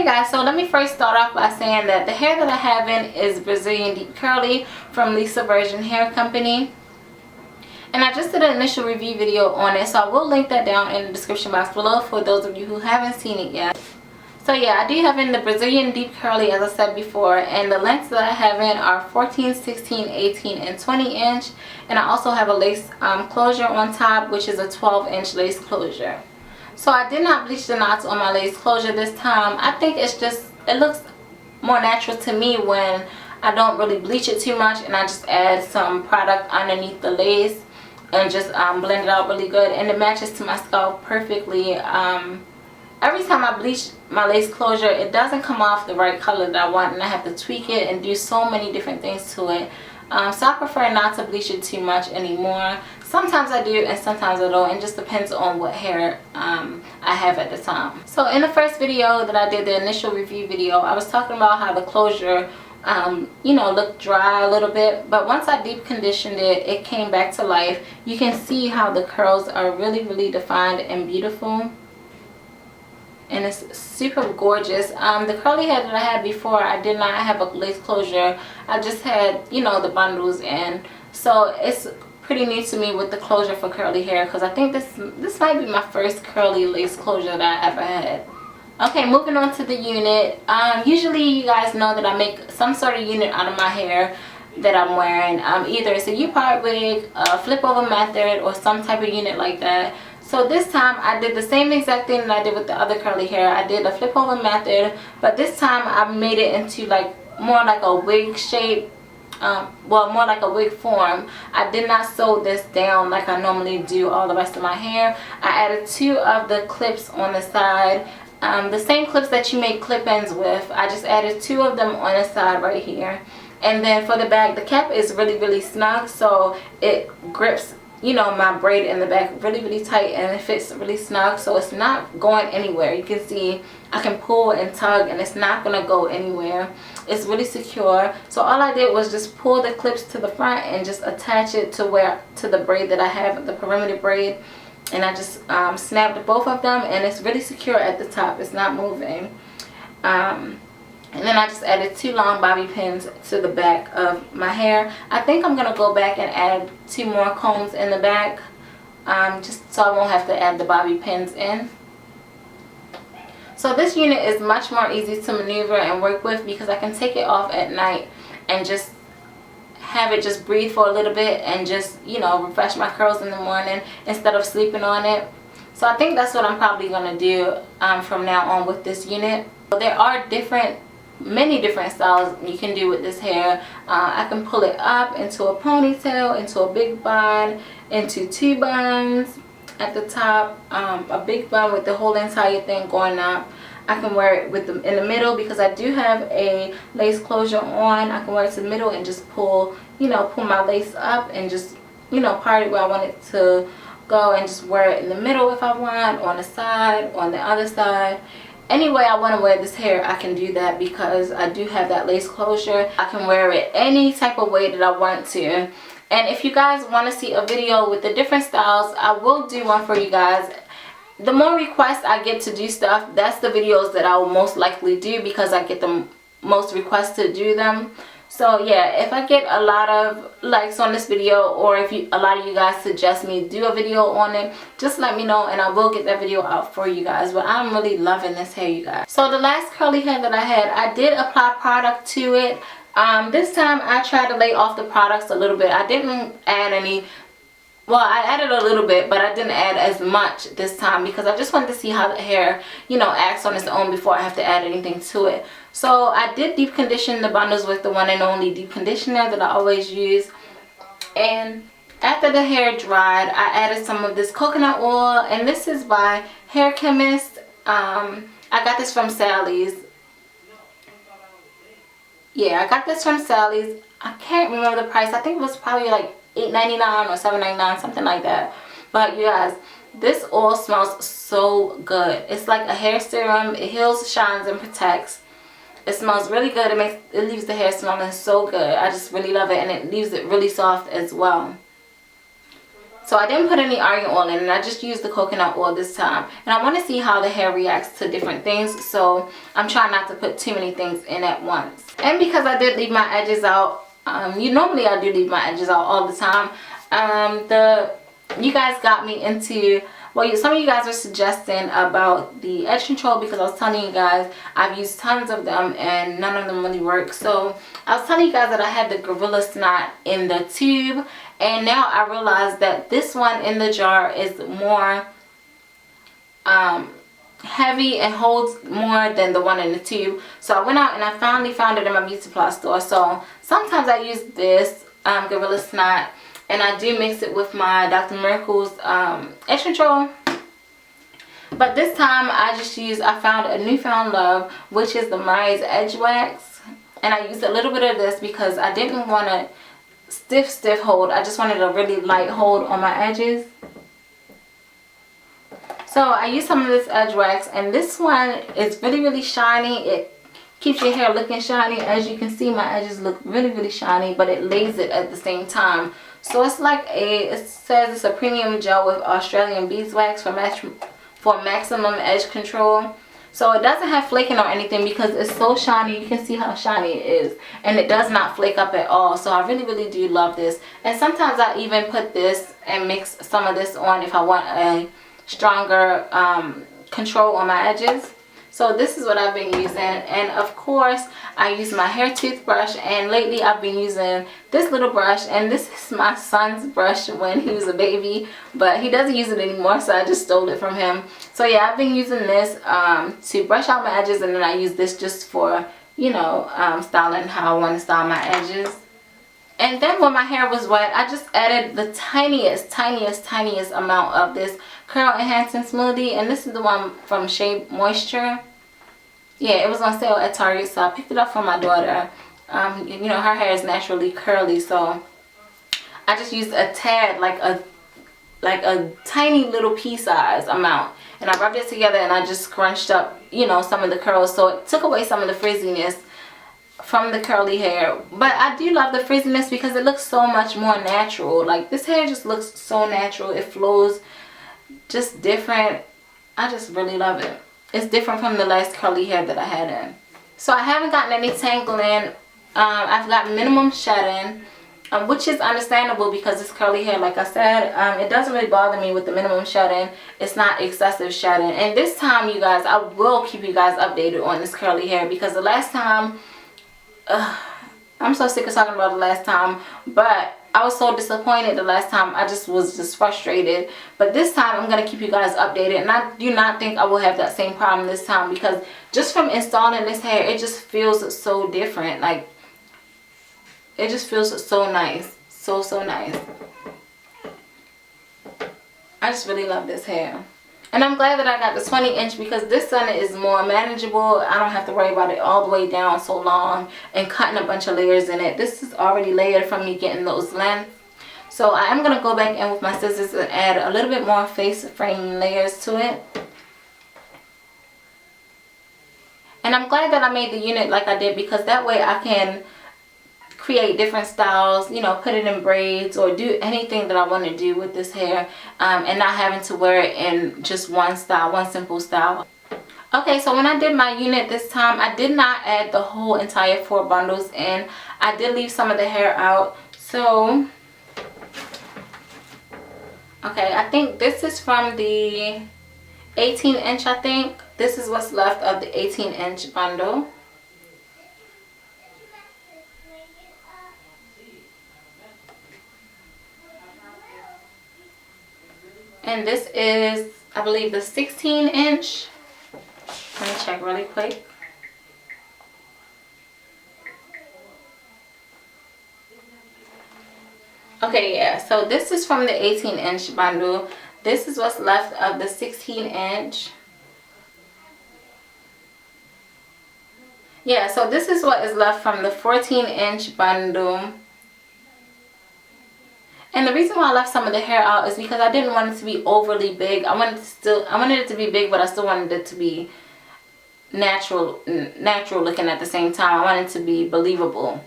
Okay guys, so let me first start off by saying that the hair that I have in is Brazilian Deep Curly from Lisa Virgin Hair Company. And I just did an initial review video on it, so I will link that down in the description box below for those of you who haven't seen it yet. So yeah, I do have in the Brazilian Deep Curly, as I said before, and the lengths that I have in are 14, 16, 18, and 20 inch. And I also have a lace closure on top, which is a 12-inch lace closure. So I did not bleach the knots on my lace closure this time. I think it looks more natural to me when I don't really bleach it too much and I just add some product underneath the lace and just blend it out really good, and it matches to my scalp perfectly. Every time I bleach my lace closure, it doesn't come off the right color that I want, and I have to tweak it and do so many different things to it. So I prefer not to bleach it too much anymore. Sometimes I do and sometimes I don't. It just depends on what hair I have at the time. So in the first video that I did, the initial review video, I was talking about how the closure you know, looked dry a little bit, but once I deep conditioned it, it came back to life. You can see how the curls are really defined and beautiful, and it's super gorgeous. The curly hair that I had before, I did not have a lace closure. I just had, you know, the bundles, and so it's pretty new to me with the closure for curly hair, because I think this might be my first curly lace closure that I ever had. Okay, moving on to the unit. Usually you guys know that I make some sort of unit out of my hair that I'm wearing. Either it's a U-part wig, a flip over method, or some type of unit like that. So this time I did the same exact thing that I did with the other curly hair. I did a flip over method, but this time I made it into more like a wig shape. Well, more like a wig form. I did not sew this down like I normally do all the rest of my hair. I added 2 of the clips on the side. The same clips that you make clip-ins with. I just added 2 of them on the side right here. And then for the back, the cap is really snug, so it grips, you know, my braid in the back really tight, and it fits really snug, so it's not going anywhere. You can see I can pull and tug and it's not gonna go anywhere. It's really secure. So all I did was just pull the clips to the front and just attach it to the braid that I have, the perimeter braid. And I just snapped both of them, and it's really secure at the top. It's not moving. And then I just added 2 long bobby pins to the back of my hair. I think I'm going to go back and add 2 more combs in the back, just so I won't have to add the bobby pins in. So this unit is much more easy to maneuver and work with because I can take it off at night and just have it just breathe for a little bit and just, you know, refresh my curls in the morning instead of sleeping on it. So I think that's what I'm probably going to do from now on with this unit. There are many different styles you can do with this hair. I can pull it up into a ponytail, into a big bun, into 2 buns at the top, a big bun with the whole entire thing going up. I can wear it in the middle because I do have a lace closure on. I can wear it to the middle and just pull, you know, pull my lace up and just, you know, part it where I want it to go, and just wear it in the middle if I want, on the side, on the other side. Any way I want to wear this hair, I can do that because I do have that lace closure. I can wear it any type of way that I want to. And if you guys want to see a video with the different styles, I will do one for you guys. The more requests I get to do stuff, that's the videos that I will most likely do because I get the most requests to do them. So yeah, if I get a lot of likes on this video, or if a lot of you guys suggest me do a video on it, just let me know and I will get that video out for you guys. But I'm really loving this hair, you guys. So the last curly hair that I had, I did apply product to it. This time I tried to lay off the products a little bit. I didn't add any. Well, I added a little bit, but I didn't add as much this time because I just wanted to see how the hair, you know, acts on its own before I have to add anything to it. So I did deep condition the bundles with the one and only deep conditioner that I always use. And after the hair dried, I added some of this coconut oil, and this is by Hair Chemist. I got this from Sally's. Yeah, I got this from Sally's. I can't remember the price. I think it was probably like $8.99 or $7.99, something like that. But you guys, this oil smells so good. It's like a hair serum. It heals, shines, and protects. It smells really good. It leaves the hair smelling so good. I just really love it, and it leaves it really soft as well. So I didn't put any argan oil in, and I just used the coconut oil this time. And I want to see how the hair reacts to different things, so I'm trying not to put too many things in at once. And because I did leave my edges out, normally I do leave my edges out all the time. You guys got me into, well, some of you guys were suggesting about the edge control, because I was telling you guys I've used tons of them and none of them really work. So I was telling you guys that I had the Gorilla Snot in the tube, and now I realize that this one in the jar is more heavy and holds more than the one in the tube. So I went out and I finally found it in my beauty supply store. So sometimes I use this Gorilla Snot, and I do mix it with my Dr. Miracle's edge control. But this time I found a newfound love, which is the Mariah's Edge Wax. And I used a little bit of this because I didn't want a stiff hold. I just wanted a really light hold on my edges. So I used some of this edge wax, and this one is really shiny. It keeps your hair looking shiny. As you can see, my edges look really shiny, but it lays it at the same time. So it's like it says it's a premium gel with Australian beeswax for maximum edge control. So it doesn't have flaking or anything because it's so shiny. You can see how shiny it is, and it does not flake up at all. So I really do love this. And sometimes I even put this and mix some of this on if I want a stronger control on my edges. So this is what I've been using, and of course I use my hair toothbrush, and lately I've been using this little brush, and this is my son's brush when he was a baby, but he doesn't use it anymore, so I just stole it from him. So yeah, I've been using this to brush out my edges, and then I use this just for, you know, styling how I want to style my edges. And then when my hair was wet, I just added the tiniest amount of this curl enhancing smoothie, and this is the one from Shea Moisture. Yeah, it was on sale at Target, so I picked it up for my daughter. You know, her hair is naturally curly, so I just used a tad, like a tiny little pea size amount, and I rubbed it together, and I just scrunched up, you know, some of the curls, so it took away some of the frizziness from the curly hair. But I do love the frizziness because it looks so much more natural. Like, this hair just looks so natural. It flows just different. I just really love it. It's different from the last curly hair that I had in. So I haven't gotten any tangling. I've got minimum shedding, which is understandable because it's curly hair. Like I said, it doesn't really bother me with the minimum shedding. It's not excessive shedding. And this time, you guys, I will keep you guys updated on this curly hair, because the last time, I'm so sick of talking about the last time, but I was so disappointed the last time. I was just frustrated. But this time I'm going to keep you guys updated, and I do not think I will have that same problem this time, because just from installing this hair, it just feels so different. Like, it just feels so nice. So nice. I just really love this hair. And I'm glad that I got the 20-inch, because this one is more manageable. I don't have to worry about it all the way down so long and cutting a bunch of layers in it. This is already layered from me getting those lengths. So I am going to go back in with my scissors and add a little bit more face frame layers to it. And I'm glad that I made the unit like I did, because that way I can create different styles, you know, put it in braids or do anything that I want to do with this hair, and not having to wear it in just one style, one simple style. Okay, so when I did my unit this time, I did not add the whole entire 4 bundles in. I did leave some of the hair out. So, okay, I think this is from the 18-inch, I think. This is what's left of the 18-inch bundle. And this is, I believe, the 16-inch. Let me check really quick. Okay, yeah, so this is from the 18-inch bundle. This is what's left of the 16-inch. Yeah, so this is what is left from the 14-inch bundle. And the reason why I left some of the hair out is because I didn't want it to be overly big. I wanted it to be big, but I still wanted it to be natural looking at the same time. I wanted it to be believable.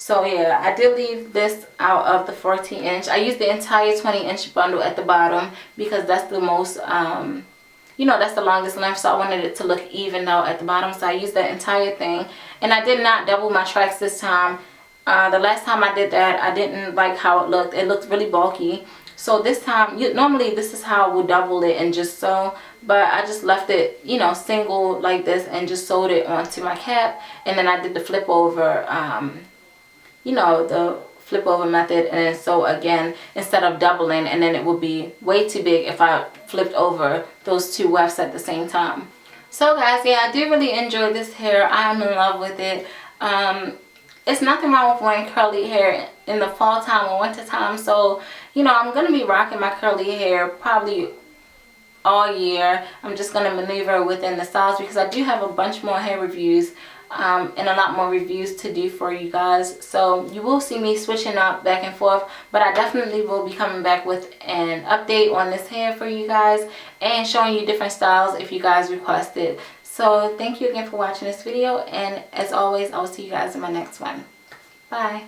So yeah, I did leave this out of the 14-inch. I used the entire 20-inch bundle at the bottom because that's the most you know, that's the longest length, so I wanted it to look even out at the bottom, so I used the entire thing. And I did not double my tracks this time. The last time I did that, I didn't like how it looked. It looked really bulky. So this time, normally this is how I would double it and just sew, but I just left it, you know, single like this and just sewed it onto my cap. And then I did the flip over, you know, the flip over method, and then sew again instead of doubling, and then it would be way too big if I flipped over those two wefts at the same time. So guys, yeah, I did really enjoy this hair. I'm in love with it. It's nothing wrong with wearing curly hair in the fall time or winter time, so you know, I'm gonna be rocking my curly hair probably all year. I'm just gonna maneuver within the styles because I do have a bunch more hair reviews and a lot more reviews to do for you guys, so you will see me switching up back and forth, but I definitely will be coming back with an update on this hair for you guys and showing you different styles if you guys request it. So thank you again for watching this video, and as always, I will see you guys in my next one. Bye.